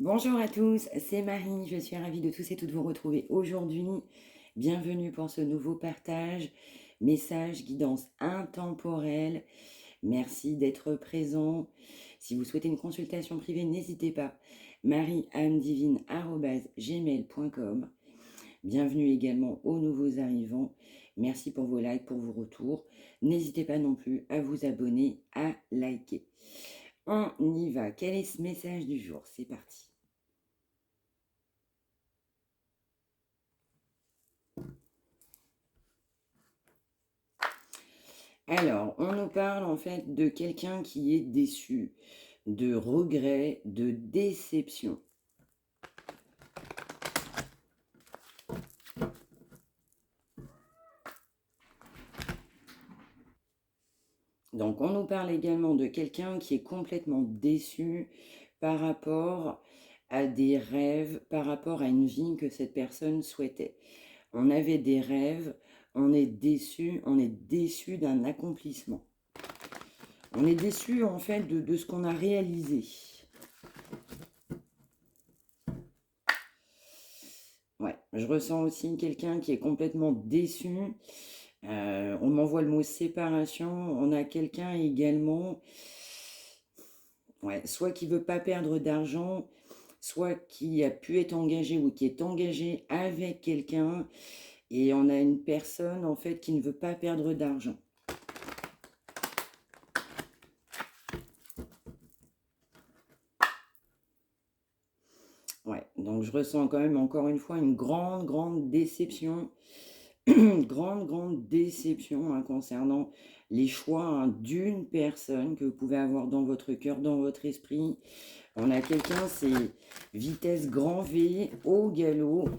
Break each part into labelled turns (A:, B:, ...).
A: Bonjour à tous, c'est Marie, je suis ravie de tous et toutes vous retrouver aujourd'hui. Bienvenue pour ce nouveau partage, message, guidance intemporelle. Merci d'être présent. Si vous souhaitez une consultation privée, n'hésitez pas. marieamedivine@gmail.com. Bienvenue également aux nouveaux arrivants. Merci pour vos likes, pour vos retours. N'hésitez pas non plus à vous abonner, à liker. On y va. Quel est ce message du jour? C'est parti. Alors, on nous parle en fait de quelqu'un qui est déçu, de regret, de déception. Donc, on nous parle également de quelqu'un qui est complètement déçu par rapport à des rêves, par rapport à une vie que cette personne souhaitait. On avait des rêves, on est déçu d'un accomplissement. On est déçu en fait de ce qu'on a réalisé. Ouais, je ressens aussi quelqu'un qui est complètement déçu. On m'envoie le mot séparation. On a quelqu'un également, ouais, soit qui veut pas perdre d'argent, soit qui a pu être engagé ou qui est engagé avec quelqu'un. Et on a une personne en fait qui ne veut pas perdre d'argent. Ouais, donc je ressens quand même encore une fois une grande déception. Grande déception concernant les choix d'une personne que vous pouvez avoir dans votre cœur, dans votre esprit. On a quelqu'un, c'est vitesse grand V, au galop,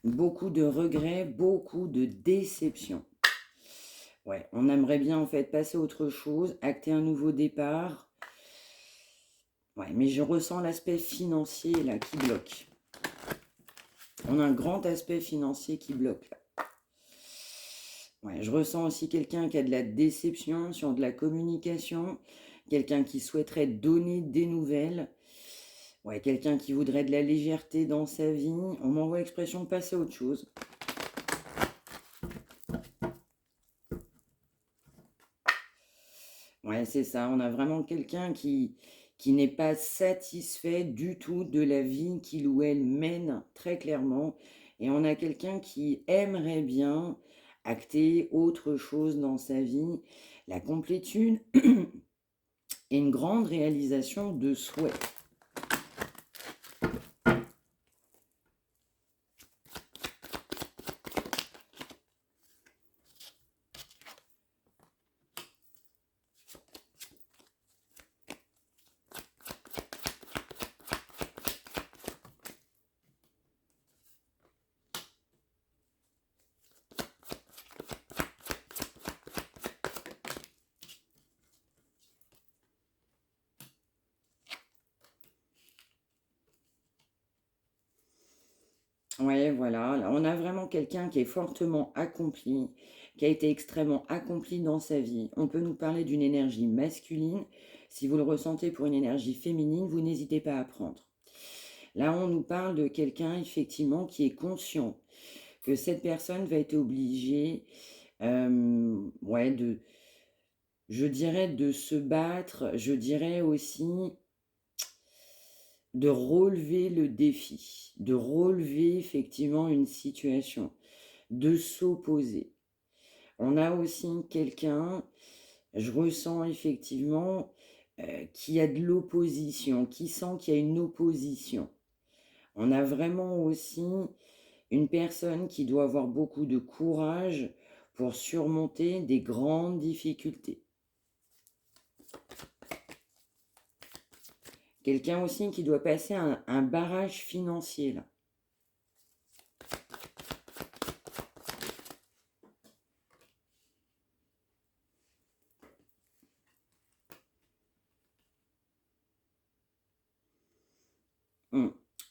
A: beaucoup de regrets, beaucoup de déception. Ouais, on aimerait bien en fait passer à autre chose, acter un nouveau départ. Ouais, mais je ressens l'aspect financier là qui bloque. On a un grand aspect financier qui bloque là. Ouais, je ressens aussi quelqu'un qui a de la déception sur de la communication, quelqu'un qui souhaiterait donner des nouvelles, ouais, quelqu'un qui voudrait de la légèreté dans sa vie. On m'envoie l'expression de passer à autre chose. Ouais, c'est ça, on a vraiment quelqu'un qui n'est pas satisfait du tout de la vie qu'il ou elle mène, très clairement. Et on a quelqu'un qui aimerait bien acter autre chose dans sa vie, la complétude et une grande réalisation de souhait. Ouais, voilà. Là, on a vraiment quelqu'un qui est fortement accompli, qui a été extrêmement accompli dans sa vie. On peut nous parler d'une énergie masculine. Si vous le ressentez pour une énergie féminine, vous n'hésitez pas à prendre. Là, on nous parle de quelqu'un, effectivement, qui est conscient que cette personne va être obligée, ouais, je dirais, de se battre. Je dirais aussi de relever le défi, de relever effectivement une situation, de s'opposer. On a aussi quelqu'un, je ressens effectivement, qui a de l'opposition, qui sent qu'il y a une opposition. On a vraiment aussi une personne qui doit avoir beaucoup de courage pour surmonter des grandes difficultés. Quelqu'un aussi qui doit passer un barrage financier là.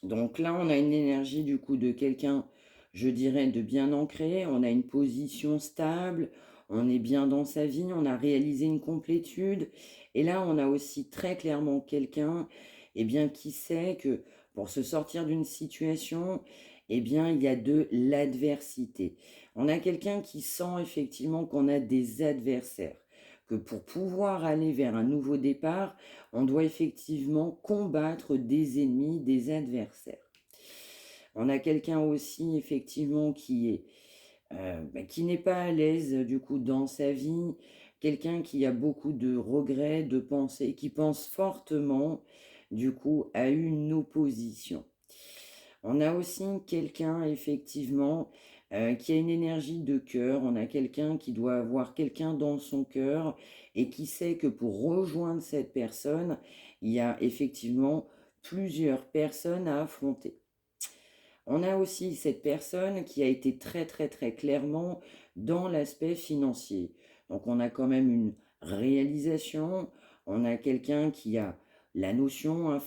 A: Donc là, on a une énergie du coup de quelqu'un, je dirais, de bien ancré. On a une position stable, on est bien dans sa vie, on a réalisé une complétude. Et là, on a aussi très clairement quelqu'un eh bien, qui sait que pour se sortir d'une situation, eh bien, il y a de l'adversité. On a quelqu'un qui sent effectivement qu'on a des adversaires, que pour pouvoir aller vers un nouveau départ, on doit effectivement combattre des ennemis, des adversaires. On a quelqu'un aussi effectivement qui n'est pas à l'aise du coup dans sa vie, quelqu'un qui a beaucoup de regrets, de pensées, qui pense fortement du coup à une opposition. On a aussi quelqu'un effectivement qui a une énergie de cœur, on a quelqu'un qui doit avoir quelqu'un dans son cœur et qui sait que pour rejoindre cette personne, il y a effectivement plusieurs personnes à affronter. On a aussi cette personne qui a été très très très clairement dans l'aspect financier. Donc on a quand même une réalisation, on a quelqu'un qui a la notion,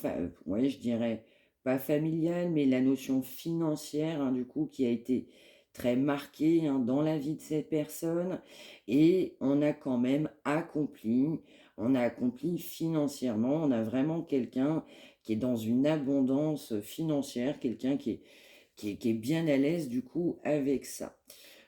A: ouais, je dirais pas familiale, mais la notion financière, hein, du coup, qui a été très marquée, hein, dans la vie de cette personne. Et on a accompli financièrement, on a vraiment quelqu'un qui est dans une abondance financière, quelqu'un qui est bien à l'aise du coup avec ça.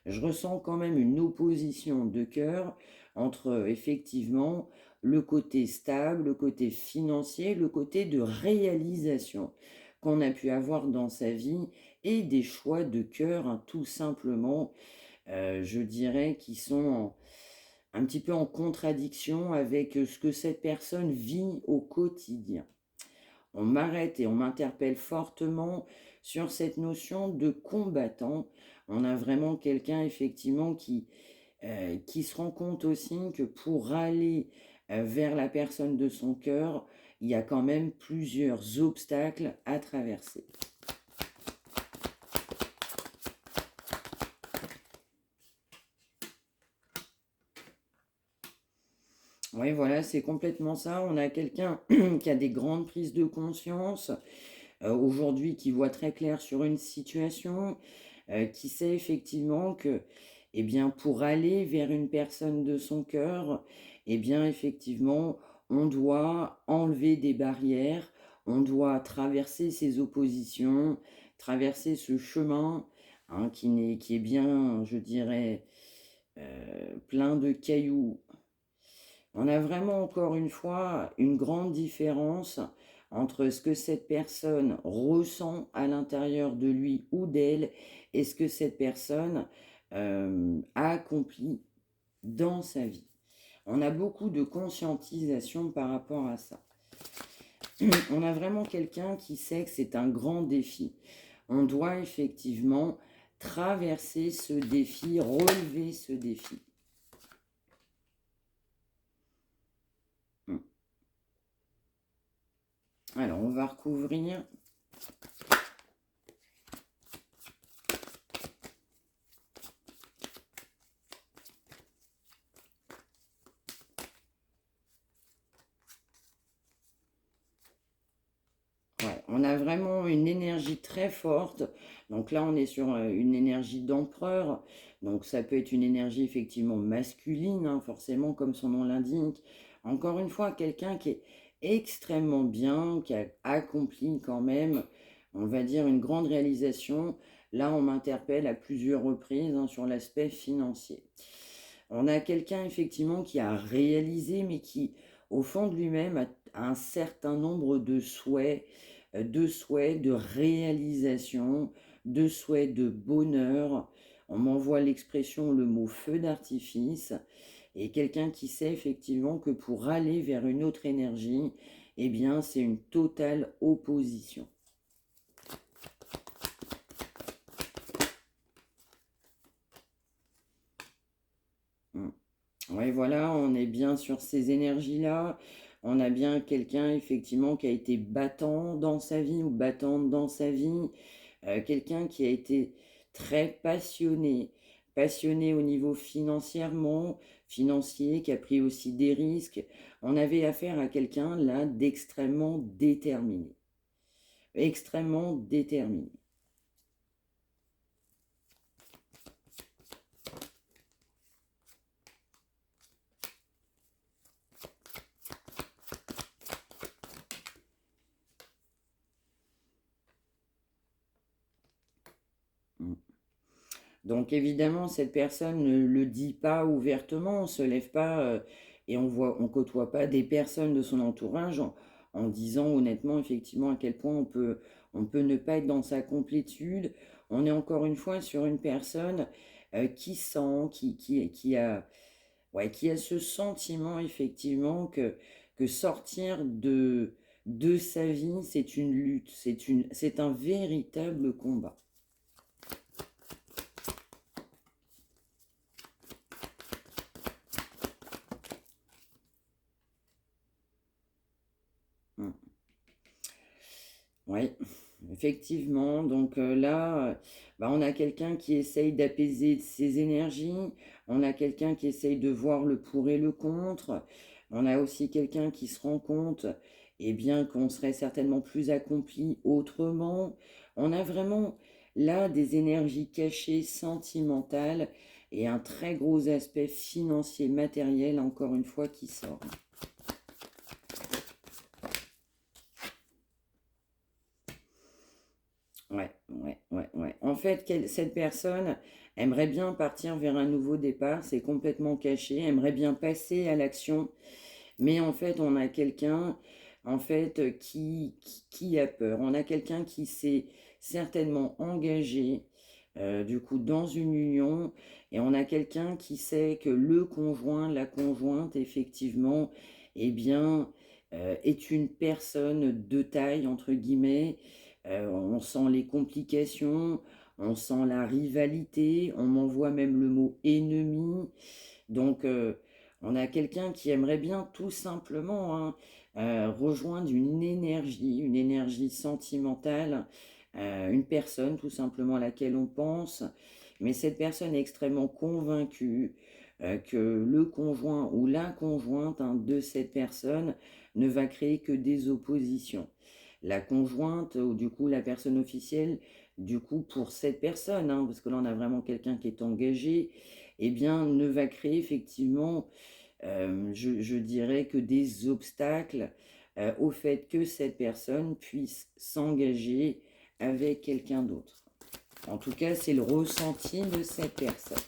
A: Je ressens quand même une opposition de cœur entre effectivement le côté stable, le côté financier, le côté de réalisation qu'on a pu avoir dans sa vie et des choix de cœur, hein, tout simplement, je dirais, qui sont un petit peu en contradiction avec ce que cette personne vit au quotidien. On m'arrête et on m'interpelle fortement sur cette notion de combattant. On a vraiment quelqu'un effectivement qui se rend compte aussi que pour aller vers la personne de son cœur, il y a quand même plusieurs obstacles à traverser. Oui, voilà, c'est complètement ça. On a quelqu'un qui a des grandes prises de conscience, aujourd'hui qui voit très clair sur une situation, qui sait effectivement que, eh bien, pour aller vers une personne de son cœur, eh bien, effectivement, on doit enlever des barrières, on doit traverser ses oppositions, traverser ce chemin, hein, qui est bien, je dirais, plein de cailloux. On a vraiment encore une fois une grande différence entre ce que cette personne ressent à l'intérieur de lui ou d'elle et ce que cette personne a accompli dans sa vie. On a beaucoup de conscientisation par rapport à ça. On a vraiment quelqu'un qui sait que c'est un grand défi. On doit effectivement traverser ce défi, relever ce défi. Alors, on va recouvrir. Ouais, on a vraiment une énergie très forte. Donc là, on est sur une énergie d'empereur. Donc ça peut être une énergie effectivement masculine, hein, forcément, comme son nom l'indique. Encore une fois, quelqu'un qui est extrêmement bien, qui a accompli quand même, on va dire, une grande réalisation. Là, on m'interpelle à plusieurs reprises, hein, sur l'aspect financier. On a quelqu'un effectivement qui a réalisé, mais qui, au fond de lui-même, a un certain nombre de souhaits de réalisation, de souhaits de bonheur. On m'envoie l'expression, le mot feu d'artifice, et quelqu'un qui sait effectivement que pour aller vers une autre énergie, eh bien, c'est une totale opposition. Oui, voilà, on est bien sur ces énergies-là. On a bien quelqu'un, effectivement, qui a été battant dans sa vie ou battante dans sa vie. Quelqu'un qui a été très passionné. Passionné au niveau financier, qui a pris aussi des risques. On avait affaire à quelqu'un, là, d'extrêmement déterminé. Extrêmement déterminé. Donc évidemment, cette personne ne le dit pas ouvertement, on ne se lève pas et on côtoie pas des personnes de son entourage en disant honnêtement, effectivement, à quel point on peut ne pas être dans sa complétude. On est encore une fois sur une personne qui sent, qui a ce sentiment effectivement que sortir de sa vie, c'est une lutte, c'est un véritable combat. Mm. Oui, effectivement. Donc là, bah, on a quelqu'un qui essaye d'apaiser ses énergies. On a quelqu'un qui essaye de voir le pour et le contre. On a aussi quelqu'un qui se rend compte, eh bien, qu'on serait certainement plus accompli autrement. On a vraiment là des énergies cachées, sentimentales et un très gros aspect financier, matériel, encore une fois, qui sort. Ouais, ouais, ouais, ouais. En fait, cette personne aimerait bien partir vers un nouveau départ, c'est complètement caché, aimerait bien passer à l'action, mais en fait, on a quelqu'un, en fait, qui a peur. On a quelqu'un qui s'est certainement engagé, du coup, dans une union, et on a quelqu'un qui sait que le conjoint, la conjointe, effectivement, eh bien, est une personne de taille, entre guillemets. On sent les complications, on sent la rivalité, on m'envoie même le mot ennemi. Donc, on a quelqu'un qui aimerait bien tout simplement hein, rejoindre une énergie sentimentale, une personne tout simplement à laquelle on pense, mais cette personne est extrêmement convaincue que le conjoint ou la conjointe hein, de cette personne ne va créer que des oppositions. La conjointe ou du coup la personne officielle, du coup pour cette personne, hein, parce que là on a vraiment quelqu'un qui est engagé, eh bien, ne va créer effectivement, je dirais, que des obstacles au fait que cette personne puisse s'engager avec quelqu'un d'autre. En tout cas, c'est le ressenti de cette personne.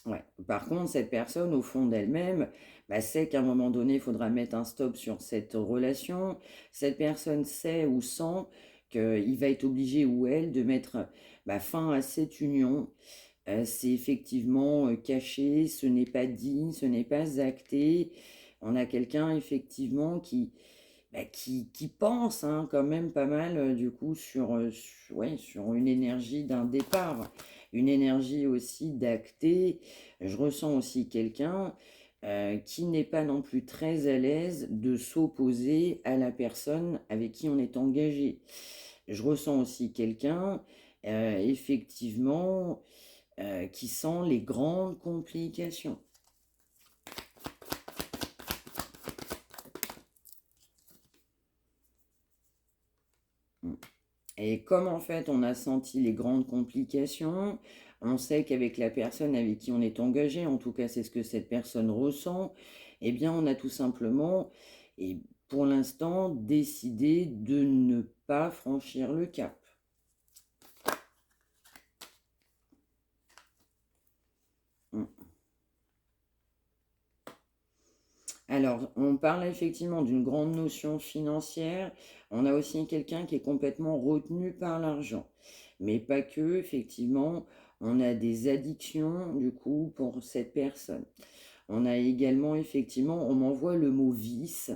A: Ouais. Par contre, cette personne, au fond d'elle-même, bah, sait qu'à un moment donné, il faudra mettre un stop sur cette relation. Cette personne sait ou sent qu'il va être obligé ou elle de mettre bah, fin à cette union. C'est effectivement caché, ce n'est pas dit, ce n'est pas acté. On a quelqu'un effectivement qui pense hein, quand même pas mal du coup ouais, sur une énergie d'un départ, une énergie aussi d'acté. Je ressens aussi quelqu'un qui n'est pas non plus très à l'aise de s'opposer à la personne avec qui on est engagé. Je ressens aussi quelqu'un effectivement qui sent les grandes complications. Et comme en fait on a senti les grandes complications, on sait qu'avec la personne avec qui on est engagé, en tout cas c'est ce que cette personne ressent, eh bien on a tout simplement, et pour l'instant, décidé de ne pas franchir le cap. Mm. Alors, on parle effectivement d'une grande notion financière. On a aussi quelqu'un qui est complètement retenu par l'argent. Mais pas que, effectivement, on a des addictions, du coup, pour cette personne. On a également, effectivement, on m'envoie le mot vice.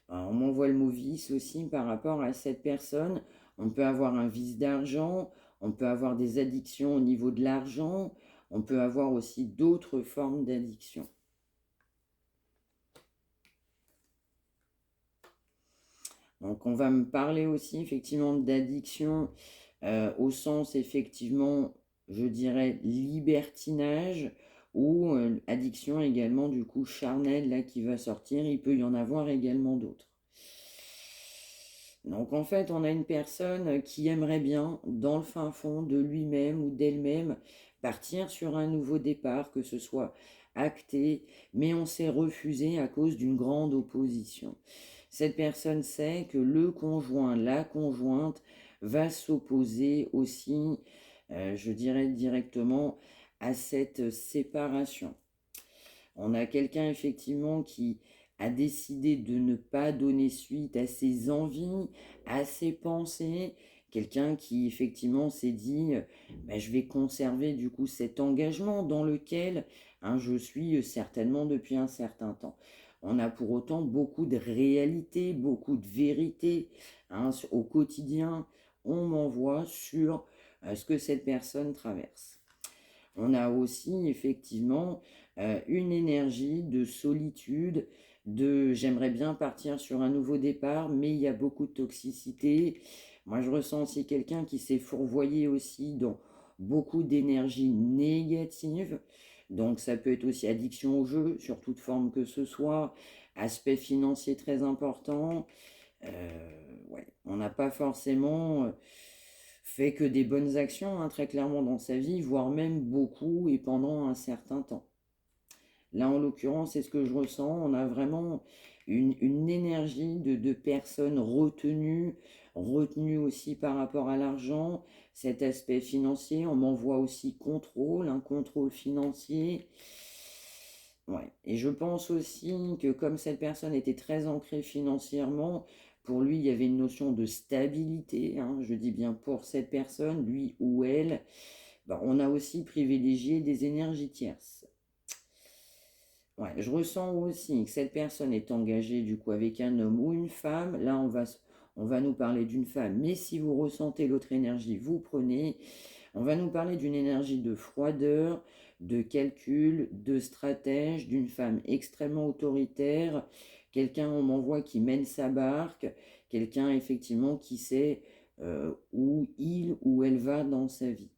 A: On m'envoie le mot vice aussi par rapport à cette personne. On peut avoir un vice d'argent, on peut avoir des addictions au niveau de l'argent, on peut avoir aussi d'autres formes d'addiction. Donc on va me parler aussi effectivement d'addiction au sens effectivement, je dirais, libertinage ou addiction également du coup charnelle là qui va sortir. Il peut y en avoir également d'autres. Donc en fait, on a une personne qui aimerait bien, dans le fin fond de lui-même ou d'elle-même, partir sur un nouveau départ, que ce soit acté, mais on s'est refusé à cause d'une grande opposition. Cette personne sait que le conjoint, la conjointe va s'opposer aussi, je dirais directement, à cette séparation. On a quelqu'un effectivement qui a décidé de ne pas donner suite à ses envies, à ses pensées. Quelqu'un qui effectivement s'est dit, ben, je vais conserver du coup cet engagement dans lequel je suis certainement depuis un certain temps. On a pour autant beaucoup de réalité, beaucoup de vérité au quotidien. On m'envoie sur ce que cette personne traverse. On a aussi effectivement une énergie de solitude, de j'aimerais bien partir sur un nouveau départ, mais il y a beaucoup de toxicité. Moi, je ressens aussi quelqu'un qui s'est fourvoyé aussi dans beaucoup d'énergie négative. Donc, ça peut être aussi addiction au jeu, sur toute forme que ce soit, aspect financier très important. Ouais, on n'a pas forcément fait que des bonnes actions, très clairement dans sa vie, voire même beaucoup et pendant un certain temps. Là, en l'occurrence, c'est ce que je ressens. On a vraiment une énergie de personnes retenues aussi par rapport à l'argent, cet aspect financier. On m'envoie aussi contrôle, un contrôle financier. Ouais. Et je pense aussi que comme cette personne était très ancrée financièrement, pour lui, il y avait une notion de stabilité, je dis bien pour cette personne, lui ou elle. Ben, on a aussi privilégié des énergies tierces. Ouais, je ressens aussi que cette personne est engagée du coup avec un homme ou une femme. Là, on va nous parler d'une femme, mais si vous ressentez l'autre énergie, vous prenez. On va nous parler d'une énergie de froideur, de calcul, de stratège, d'une femme extrêmement autoritaire, quelqu'un, on m'envoie, qui mène sa barque, quelqu'un effectivement qui sait où il ou elle va dans sa vie.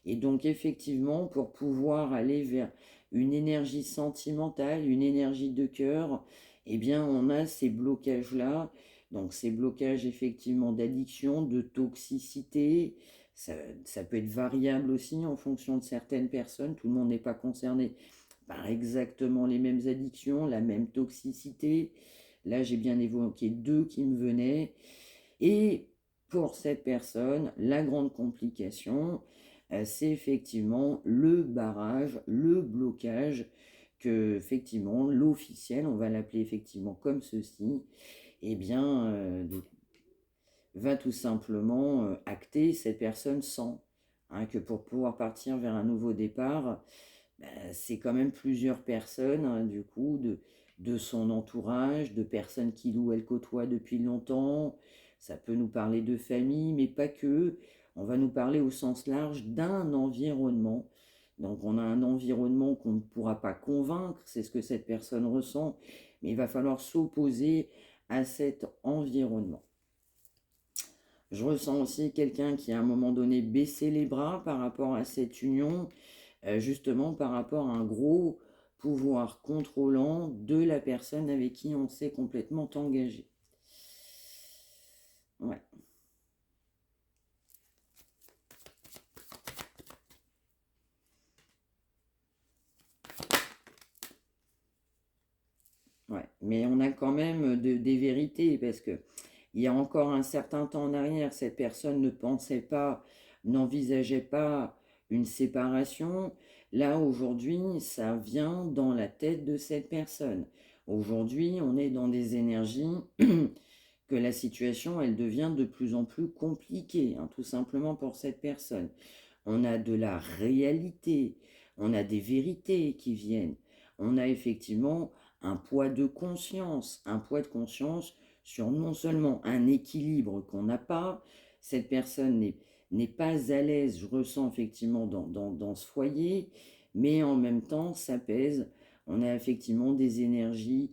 A: Et donc effectivement, pour pouvoir aller vers une énergie sentimentale, une énergie de cœur, eh bien on a ces blocages-là, donc ces blocages effectivement d'addiction, de toxicité. Ça peut être variable aussi en fonction de certaines personnes, tout le monde n'est pas concerné par exactement les mêmes addictions, la même toxicité. Là j'ai bien évoqué deux qui me venaient. Et pour cette personne, la grande complication, c'est effectivement le barrage, le blocage que, effectivement, l'officiel, on va l'appeler effectivement comme ceci, eh bien, va tout simplement acter. Cette personne sent que pour pouvoir partir vers un nouveau départ, c'est quand même plusieurs personnes, du coup, de son entourage, de personnes qu'il ou elle côtoie depuis longtemps. Ça peut nous parler de famille, mais pas que. On va nous parler au sens large d'un environnement. Donc on a un environnement qu'on ne pourra pas convaincre, c'est ce que cette personne ressent, mais il va falloir s'opposer à cet environnement. Je ressens aussi quelqu'un qui à un moment donné baissé les bras par rapport à cette union, justement par rapport à un gros pouvoir contrôlant de la personne avec qui on s'est complètement engagé. Ouais. Ouais. Mais on a quand même des vérités parce que il y a encore un certain temps en arrière, cette personne ne pensait pas, n'envisageait pas une séparation. Là, aujourd'hui, ça vient dans la tête de cette personne. Aujourd'hui, on est dans des énergies que la situation, elle devient de plus en plus compliquée, tout simplement pour cette personne. On a de la réalité, on a des vérités qui viennent. On a effectivement un poids de conscience sur non seulement un équilibre qu'on n'a pas, cette personne n'est pas à l'aise, je ressens effectivement dans ce foyer, mais en même temps, ça pèse. On a effectivement des énergies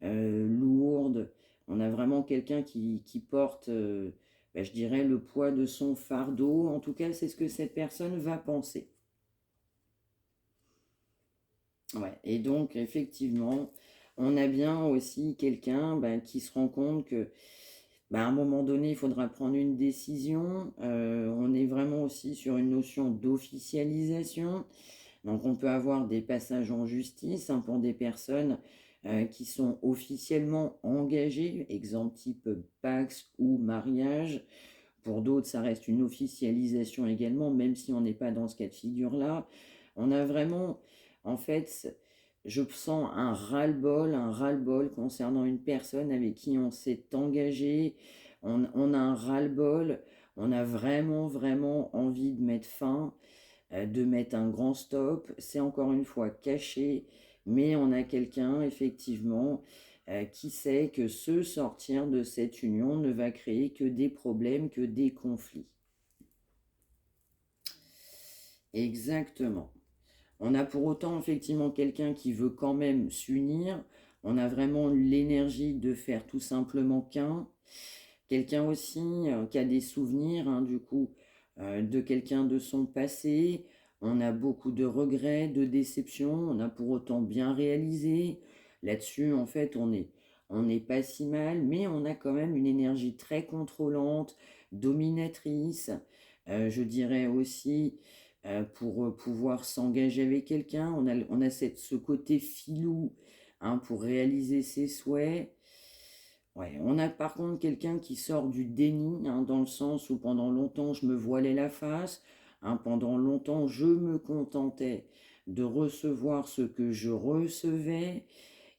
A: lourdes. On a vraiment quelqu'un qui porte, je dirais, le poids de son fardeau. En tout cas, c'est ce que cette personne va penser. Ouais. Et donc, effectivement, on a bien aussi quelqu'un qui se rend compte que à un moment donné, il faudra prendre une décision. On est vraiment aussi sur une notion d'officialisation. Donc, on peut avoir des passages en justice pour des personnes qui sont officiellement engagés, exemple type Pax ou mariage. Pour d'autres, ça reste une officialisation également, même si on n'est pas dans ce cas de figure-là. On a vraiment, en fait, je sens un ras-le-bol concernant une personne avec qui on s'est engagé. On a un ras-le-bol, on a vraiment, vraiment envie de mettre fin, de mettre un grand stop. C'est encore une fois caché, mais on a quelqu'un, effectivement, qui sait que se sortir de cette union ne va créer que des problèmes, que des conflits. Exactement. On a pour autant effectivement quelqu'un qui veut quand même s'unir. On a vraiment l'énergie de faire tout simplement qu'un. Quelqu'un aussi qui a des souvenirs, hein, du coup, de quelqu'un de son passé. On a beaucoup de regrets, de déceptions. On a pour autant bien réalisé. Là-dessus, en fait, on n'est pas si mal, mais on a quand même une énergie très contrôlante, dominatrice. Je dirais aussi, pour pouvoir s'engager avec quelqu'un, on a ce côté filou, hein, pour réaliser ses souhaits. Ouais, on a par contre quelqu'un qui sort du déni, hein, dans le sens où pendant longtemps je me voilais la face, hein, pendant longtemps je me contentais de recevoir ce que je recevais,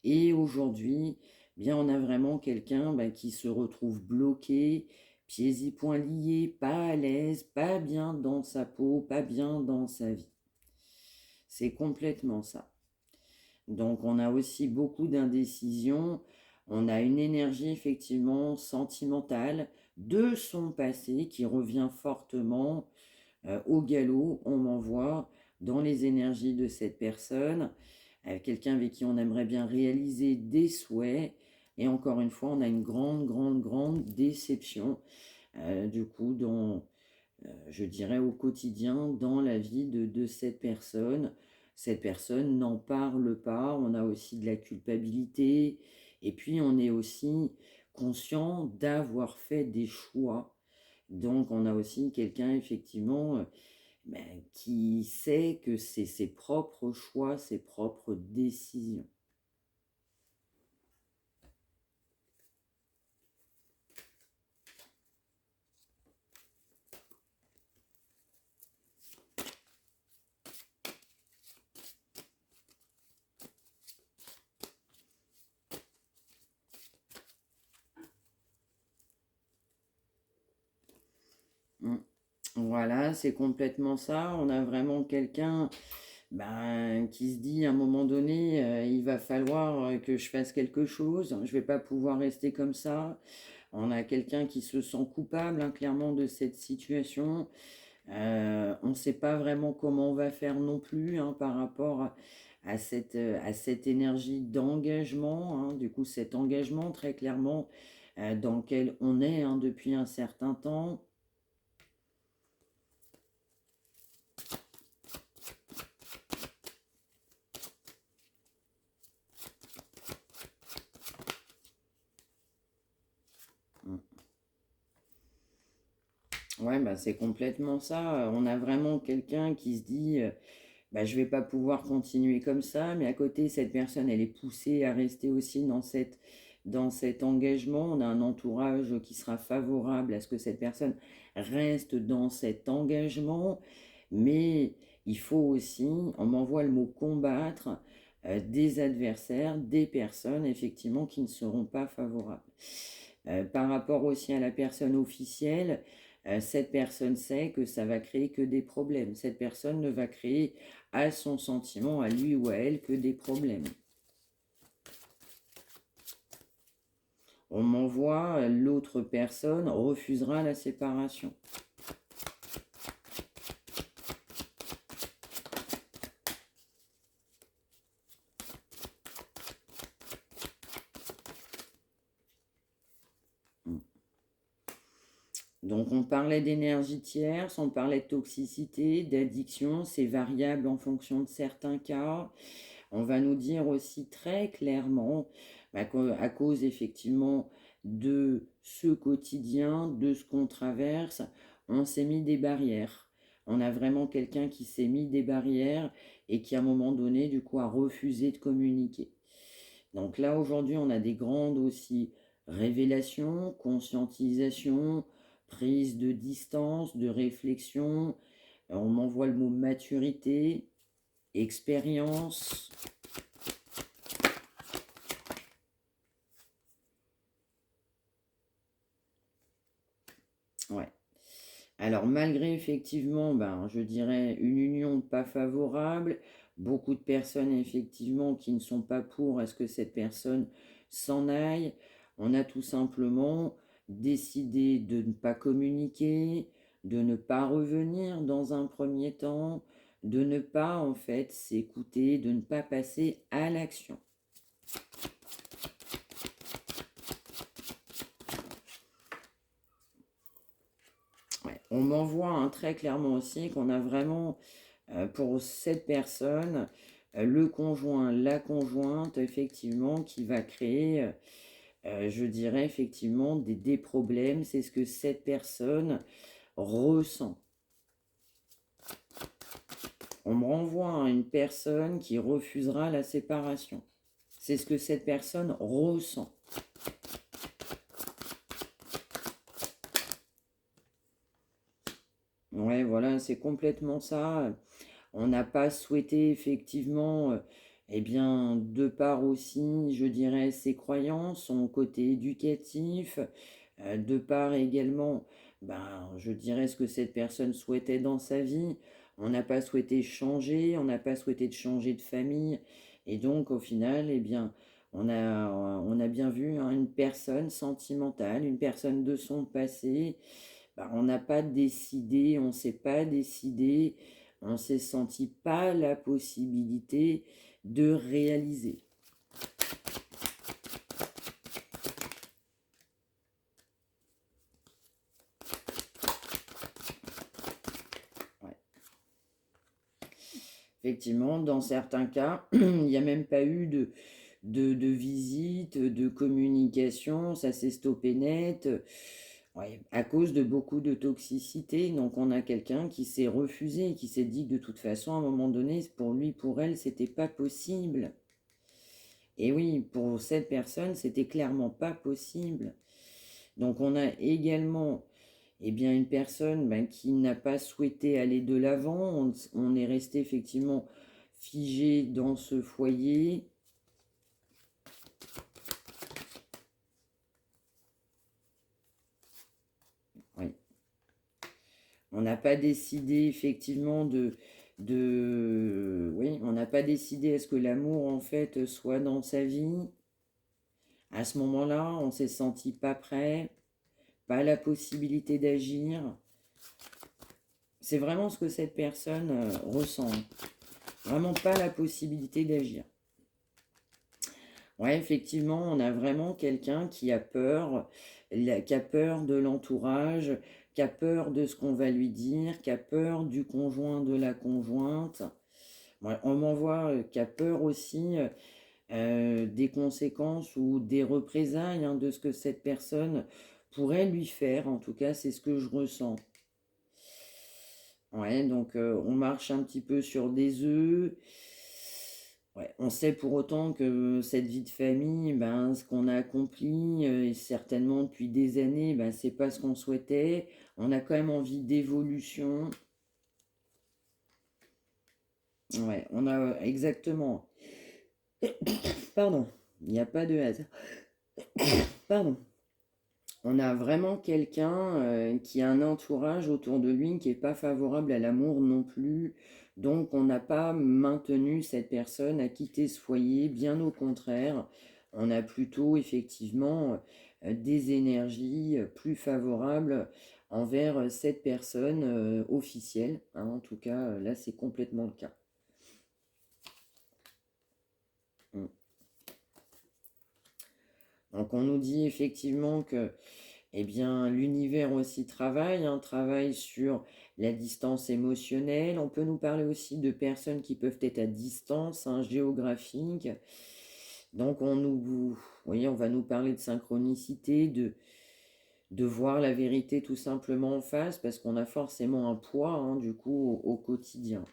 A: et aujourd'hui, bien on a vraiment quelqu'un, bah, qui se retrouve bloqué, pieds et poings liés, pas à l'aise, pas bien dans sa peau, pas bien dans sa vie. C'est complètement ça. Donc on a aussi beaucoup d'indécision, on a une énergie effectivement sentimentale de son passé qui revient fortement, au galop, on m'envoie dans les énergies de cette personne, quelqu'un avec qui on aimerait bien réaliser des souhaits, et encore une fois on a une grande, grande, grande déception, du coup dans, je dirais au quotidien, dans la vie de cette personne. Cette personne n'en parle pas, on a aussi de la culpabilité, et puis on est aussi conscient d'avoir fait des choix. Donc on a aussi quelqu'un effectivement, ben, qui sait que c'est ses propres choix, ses propres décisions. Mm. Voilà, c'est complètement ça. On a vraiment quelqu'un, ben, qui se dit à un moment donné, il va falloir que je fasse quelque chose, je vais pas pouvoir rester comme ça. On a quelqu'un qui se sent coupable, hein, clairement, de cette situation. On ne sait pas vraiment comment on va faire non plus, hein, par rapport à cette énergie d'engagement, hein, du coup cet engagement très clairement, dans lequel on est, hein, depuis un certain temps. Ouais, bah, c'est complètement ça. On a vraiment quelqu'un qui se dit, bah, je vais pas pouvoir continuer comme ça, mais à côté, cette personne, elle est poussée à rester aussi dans cet engagement. On a un entourage qui sera favorable à ce que cette personne reste dans cet engagement, mais il faut aussi, on m'envoie le mot combattre, des adversaires, des personnes, effectivement, qui ne seront pas favorables. Par rapport aussi à la personne officielle, cette personne sait que ça va créer que des problèmes. Cette personne ne va créer à son sentiment, à lui ou à elle, que des problèmes. On m'envoie, l'autre personne refusera la séparation. Donc on parlait d'énergie tierce, on parlait de toxicité, d'addiction, c'est variable en fonction de certains cas. On va nous dire aussi très clairement, bah, qu'à cause effectivement de ce quotidien, de ce qu'on traverse, on s'est mis des barrières. On a vraiment quelqu'un qui s'est mis des barrières et qui à un moment donné, du coup, a refusé de communiquer. Donc là, aujourd'hui, on a des grandes aussi révélations, conscientisation, prise de distance, de réflexion. On m'envoie le mot maturité, expérience. Ouais. Alors malgré effectivement, ben, je dirais une union pas favorable, beaucoup de personnes effectivement qui ne sont pas pour à ce que cette personne s'en aille, on a tout simplement décidé de ne pas communiquer, de ne pas revenir dans un premier temps, de ne pas en fait s'écouter, de ne pas passer à l'action. Ouais. On m'envoie très clairement aussi qu'on a vraiment, pour cette personne, le conjoint, la conjointe, effectivement, qui va créer, je dirais, effectivement, des problèmes. C'est ce que cette personne ressent. On me renvoie à une personne qui refusera la séparation. C'est ce que cette personne ressent. Ouais, voilà, c'est complètement ça. On n'a pas souhaité effectivement, eh bien, de part aussi, je dirais, ses croyances, son côté éducatif, de part également, ben, je dirais ce que cette personne souhaitait dans sa vie. On n'a pas souhaité changer, on n'a pas souhaité de changer de famille. Et donc, au final, eh bien, on a bien vu hein, une personne sentimentale, une personne de son passé. Ben, on n'a pas décidé, on ne s'est pas décidé, on s'est senti pas la possibilité de réaliser. Ouais. Effectivement, dans certains cas, il n'y a même pas eu de visite, de communication, ça s'est stoppé net, ouais, à cause de beaucoup de toxicité. Donc on a quelqu'un qui s'est refusé, qui s'est dit que de toute façon, à un moment donné, pour lui, pour elle, c'était pas possible. Et oui, pour cette personne, c'était clairement pas possible. Donc on a également eh bien, une personne ben, qui n'a pas souhaité aller de l'avant. On est resté effectivement figé dans ce foyer. Oui. On n'a pas décidé effectivement oui, on n'a pas décidé à ce que l'amour en fait soit dans sa vie. À ce moment-là, on s'est senti pas prêt, pas la possibilité d'agir. C'est vraiment ce que cette personne ressent. Vraiment pas la possibilité d'agir. Ouais, effectivement, on a vraiment quelqu'un qui a peur, qui a peur de l'entourage, qui a peur de ce qu'on va lui dire, qui a peur du conjoint, de la conjointe. Ouais, on m'envoie qui a peur aussi des conséquences ou des représailles hein, de ce que cette personne pourrait lui faire. En tout cas, c'est ce que je ressens. Ouais, donc on marche un petit peu sur des œufs. Ouais, on sait pour autant que cette vie de famille, ben, ce qu'on a accompli, et certainement depuis des années, ben, c'est pas ce qu'on souhaitait. On a quand même envie d'évolution. Ouais, on a exactement. Pardon, il n'y a pas de hasard. Pardon. On a vraiment quelqu'un qui a un entourage autour de lui qui n'est pas favorable à l'amour non plus. Donc on n'a pas maintenu cette personne à quitter ce foyer, bien au contraire. On a plutôt effectivement des énergies plus favorables envers cette personne officielle, hein. En tout cas, là c'est complètement le cas. Mm. Donc on nous dit effectivement que eh bien, l'univers aussi travaille, hein, travaille sur la distance émotionnelle. On peut nous parler aussi de personnes qui peuvent être à distance hein, géographique. Donc, vous voyez, on va nous parler de synchronicité, de voir la vérité tout simplement en face, parce qu'on a forcément un poids, hein, du coup, au quotidien.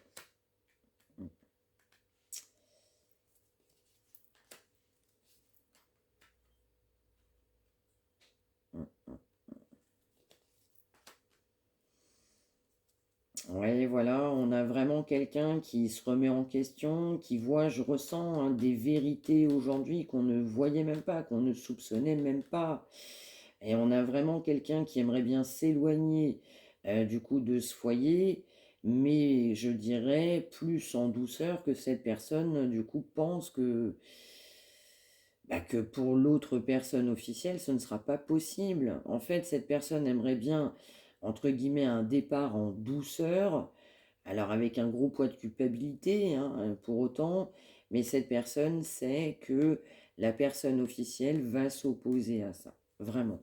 A: Mmh. Ouais, voilà, on a vraiment quelqu'un qui se remet en question, qui voit, je ressens, hein, des vérités aujourd'hui qu'on ne voyait même pas, qu'on ne soupçonnait même pas. Et on a vraiment quelqu'un qui aimerait bien s'éloigner, du coup, de ce foyer, mais je dirais plus en douceur que cette personne, du coup, pense que, bah, que pour l'autre personne officielle, ce ne sera pas possible. En fait, cette personne aimerait bien, entre guillemets, un départ en douceur, alors avec un gros poids de culpabilité, hein, pour autant, mais cette personne sait que la personne officielle va s'opposer à ça, vraiment.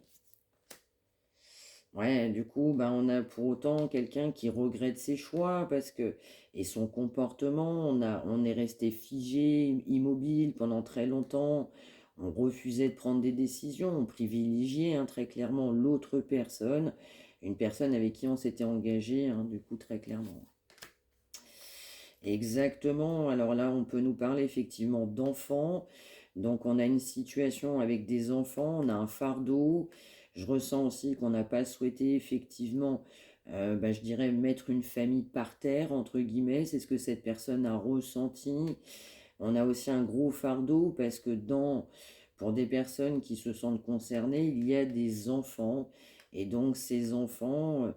A: Ouais, du coup, bah, on a pour autant quelqu'un qui regrette ses choix parce que et son comportement, on est resté figé, immobile pendant très longtemps. On refusait de prendre des décisions, on privilégiait, hein, très clairement l'autre personne, une personne avec qui on s'était engagé, hein, du coup, très clairement. Exactement. Alors là, on peut nous parler effectivement d'enfants. Donc, on a une situation avec des enfants, on a un fardeau. Je ressens aussi qu'on n'a pas souhaité effectivement, bah, je dirais, mettre une famille par terre, entre guillemets. C'est ce que cette personne a ressenti. On a aussi un gros fardeau parce que pour des personnes qui se sentent concernées, il y a des enfants. Et donc, ces enfants,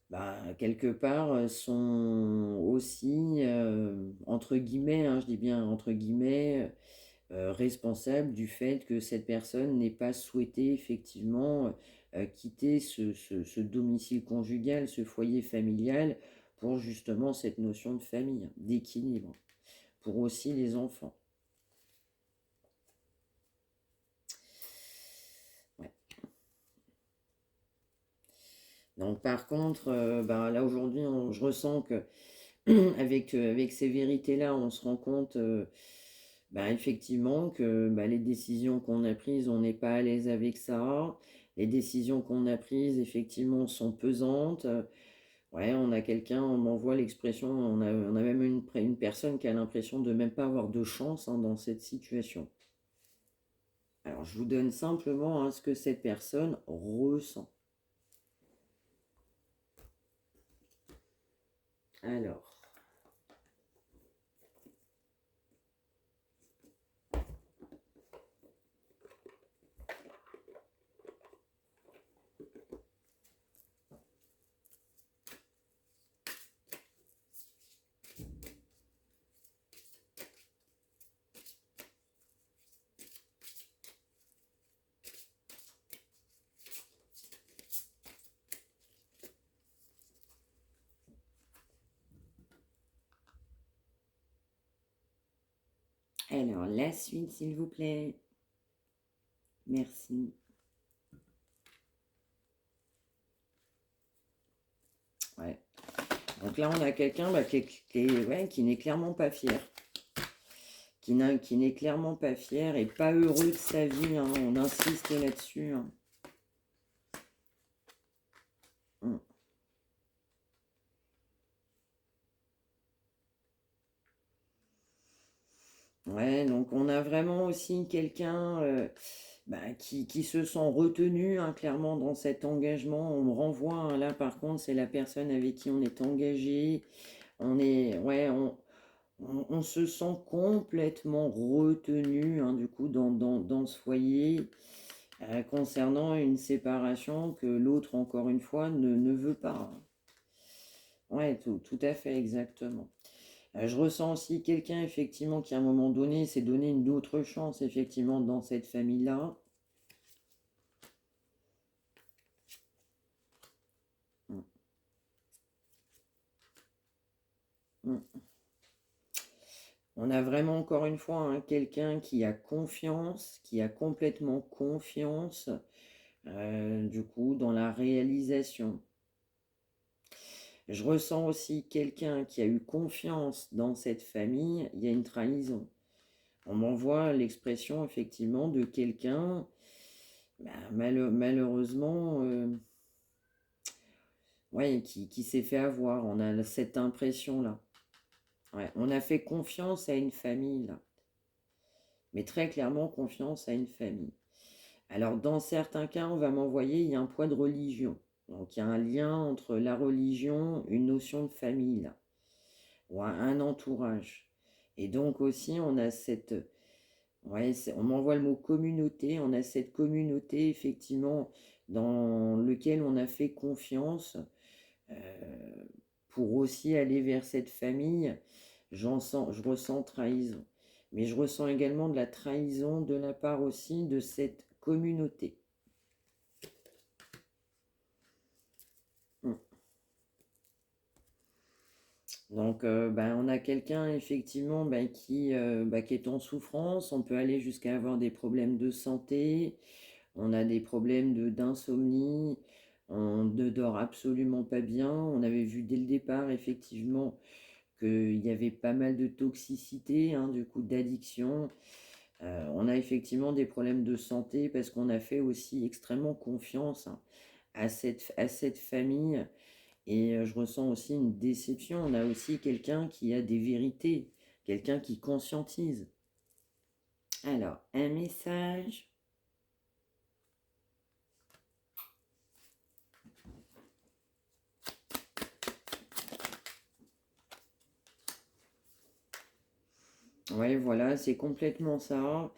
A: bah, quelque part, sont aussi, entre guillemets, hein, je dis bien entre guillemets, responsables du fait que cette personne n'ait pas souhaité effectivement quitter ce domicile conjugal, ce foyer familial, pour justement cette notion de famille, d'équilibre, pour aussi les enfants. Ouais. Donc par contre, bah, là aujourd'hui, je ressens que avec ces vérités-là, on se rend compte, bah, effectivement que, bah, les décisions qu'on a prises, on n'est pas à l'aise avec ça. Les décisions qu'on a prises, effectivement, sont pesantes. Ouais, on a quelqu'un, on m'envoie l'expression, on a même une personne qui a l'impression de même pas avoir de chance, hein, dans cette situation. Alors, je vous donne simplement, hein, ce que cette personne ressent. Alors. Alors, la suite, s'il vous plaît. Merci. Ouais. Donc là, on a quelqu'un, bah, ouais, qui n'est clairement pas fier. Qui n'est clairement pas fier et pas heureux de sa vie, hein. On insiste là-dessus, hein. Mm. Ouais, donc on a vraiment aussi quelqu'un, bah, qui se sent retenu, hein, clairement dans cet engagement. On me renvoie, hein, là par contre, c'est la personne avec qui on est engagé. Ouais, on se sent complètement retenu, hein, du coup, dans ce foyer, concernant une séparation que l'autre, encore une fois, ne veut pas, hein. Ouais, tout à fait, exactement. Je ressens aussi quelqu'un, effectivement, qui à un moment donné s'est donné une autre chance, effectivement, dans cette famille-là. Mm, mm. On a vraiment, encore une fois, hein, quelqu'un qui a confiance, qui a complètement confiance, du coup, dans la réalisation. Je ressens aussi quelqu'un qui a eu confiance dans cette famille, il y a une trahison. On m'envoie l'expression effectivement de quelqu'un, bah, malheureusement, ouais, qui s'est fait avoir. On a cette impression-là. Ouais, on a fait confiance à une famille, là. Mais très clairement confiance à une famille. Alors, dans certains cas, on va m'envoyer, il y a un poids de religion. Donc, il y a un lien entre la religion, une notion de famille, là, ou un entourage. Et donc aussi, on a cette... Ouais, on m'envoie le mot communauté, on a cette communauté, effectivement, dans lequel on a fait confiance pour aussi aller vers cette famille. Je ressens trahison. Mais je ressens également de la trahison de la part aussi de cette communauté. Mm. Donc, ben, on a quelqu'un effectivement ben, qui est en souffrance. On peut aller jusqu'à avoir des problèmes de santé. On a des problèmes d'insomnie. On ne dort absolument pas bien. On avait vu dès le départ effectivement qu'il y avait pas mal de toxicité, hein, du coup d'addiction. On a effectivement des problèmes de santé parce qu'on a fait aussi extrêmement confiance, hein, à cette famille. Et je ressens aussi une déception. On a aussi quelqu'un qui a des vérités, quelqu'un qui conscientise. Alors, un message. Ouais, voilà, c'est complètement ça.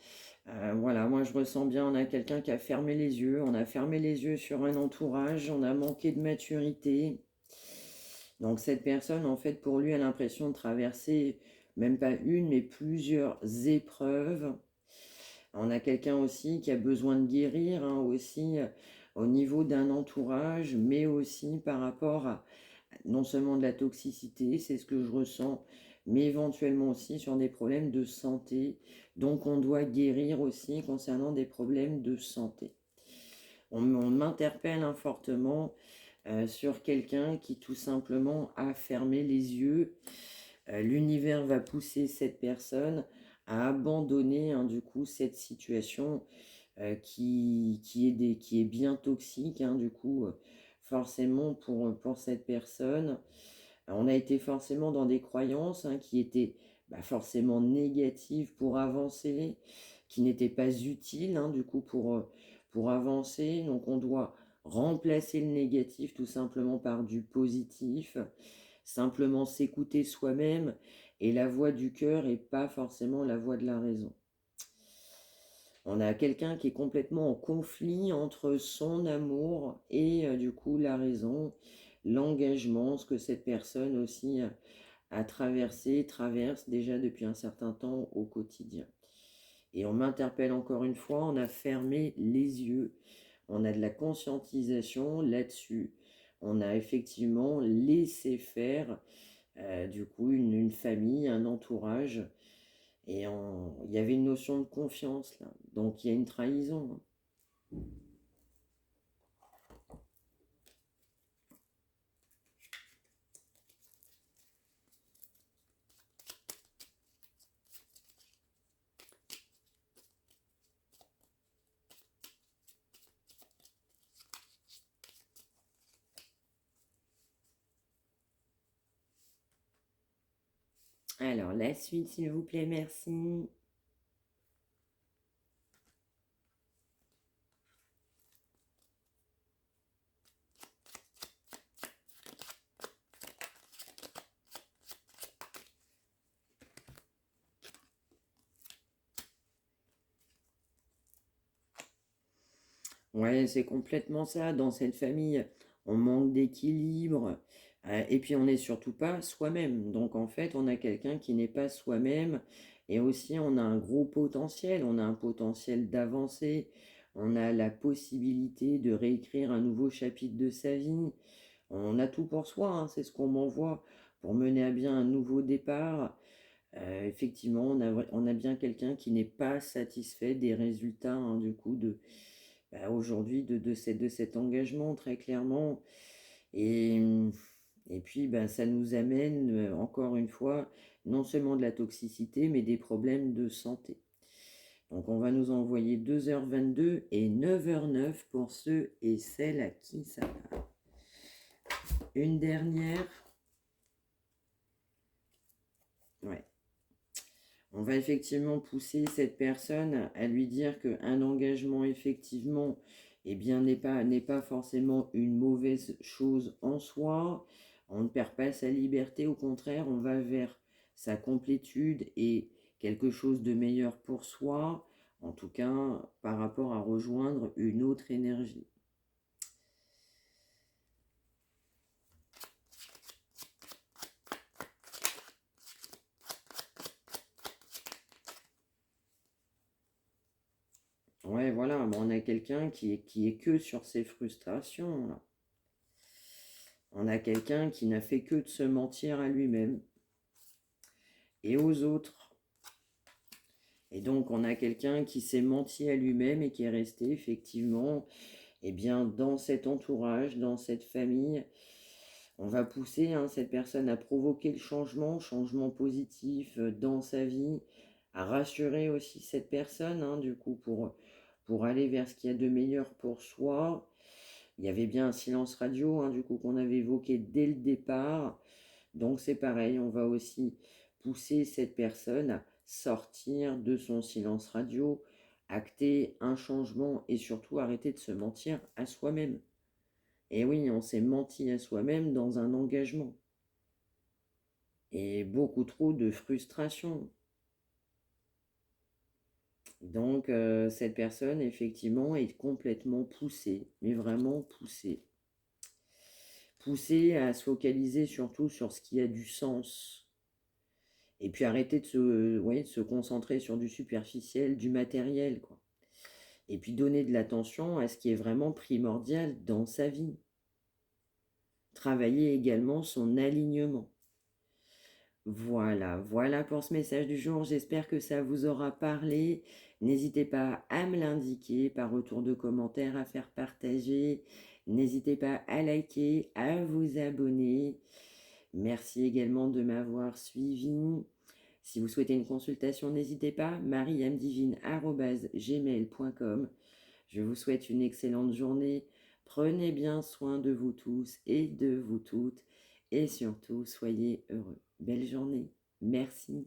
A: Voilà, moi je ressens bien, on a quelqu'un qui a fermé les yeux, on a fermé les yeux sur un entourage, on a manqué de maturité. Donc cette personne, en fait, pour lui, a l'impression de traverser même pas une, mais plusieurs épreuves. On a quelqu'un aussi qui a besoin de guérir, hein, aussi au niveau d'un entourage, mais aussi par rapport à non seulement de la toxicité, c'est ce que je ressens, mais éventuellement aussi sur des problèmes de santé. Donc on doit guérir aussi concernant des problèmes de santé. On m'interpelle, hein, fortement sur quelqu'un qui tout simplement a fermé les yeux. L'univers va pousser cette personne à abandonner, hein, du coup cette situation qui est bien toxique, hein, du coup forcément pour cette personne. On a été forcément dans des croyances, hein, qui étaient forcément négatives pour avancer, qui n'étaient pas utiles, hein, du coup pour avancer. Donc on doit remplacer le négatif tout simplement par du positif, simplement s'écouter soi-même et la voix du cœur et pas forcément la voix de la raison. On a quelqu'un qui est complètement en conflit entre son amour et du coup la raison, l'engagement, ce que cette personne aussi a traversé, traverse déjà depuis un certain temps au quotidien. Et on m'interpelle encore une fois, on a fermé les yeux, on a de la conscientisation là-dessus, on a effectivement laissé faire du coup une famille, un entourage, et il y avait une notion de confiance là, donc il y a une trahison. Alors la suite s'il vous plaît, merci. Ouais, c'est complètement ça. Dans cette famille, on manque d'équilibre. Et puis, on n'est surtout pas soi-même. Donc, en fait, on a quelqu'un qui n'est pas soi-même. Et aussi, on a un gros potentiel. On a un potentiel d'avancer. On a la possibilité de réécrire un nouveau chapitre de sa vie. On a tout pour soi, hein, c'est ce qu'on m'envoie pour mener à bien un nouveau départ. Effectivement, on a bien quelqu'un qui n'est pas satisfait des résultats, hein, du coup, aujourd'hui de cet engagement, très clairement. Et, et puis, ça nous amène, encore une fois, non seulement de la toxicité, mais des problèmes de santé. Donc, on va nous envoyer 2h22 et 9h09 pour ceux et celles à qui ça va. Une dernière. Ouais. On va effectivement pousser cette personne à lui dire qu'un engagement, effectivement, eh bien, n'est pas forcément une mauvaise chose en soi. On ne perd pas sa liberté, au contraire, on va vers sa complétude et quelque chose de meilleur pour soi, en tout cas par rapport à rejoindre une autre énergie. Ouais, voilà, on a quelqu'un qui est que sur ses frustrations, là. On a quelqu'un qui n'a fait que de se mentir à lui-même et aux autres. Et donc, on a quelqu'un qui s'est menti à lui-même et qui est resté effectivement, eh bien, dans cet entourage, dans cette famille. On va pousser cette personne à provoquer le changement positif dans sa vie, à rassurer aussi cette personne, du coup, pour aller vers ce qu'il y a de meilleur pour soi. Il y avait bien un silence radio, du coup, qu'on avait évoqué dès le départ. Donc c'est pareil, on va aussi pousser cette personne à sortir de son silence radio, acter un changement et surtout arrêter de se mentir à soi-même. Et oui, on s'est menti à soi-même dans un engagement. Et beaucoup trop de frustration. Donc cette personne, effectivement, est complètement poussée, mais vraiment poussée. Poussée à se focaliser surtout sur ce qui a du sens. Et puis arrêter de se concentrer sur du superficiel, du matériel, quoi. Et puis donner de l'attention à ce qui est vraiment primordial dans sa vie. Travailler également son alignement. Voilà pour ce message du jour. J'espère que ça vous aura parlé. N'hésitez pas à me l'indiquer par retour de commentaire, à faire partager. N'hésitez pas à liker, à vous abonner. Merci également de m'avoir suivi. Si vous souhaitez une consultation, n'hésitez pas, mariamedivine@gmail.com. Je vous souhaite une excellente journée. Prenez bien soin de vous tous et de vous toutes. Et surtout, soyez heureux. Belle journée. Merci.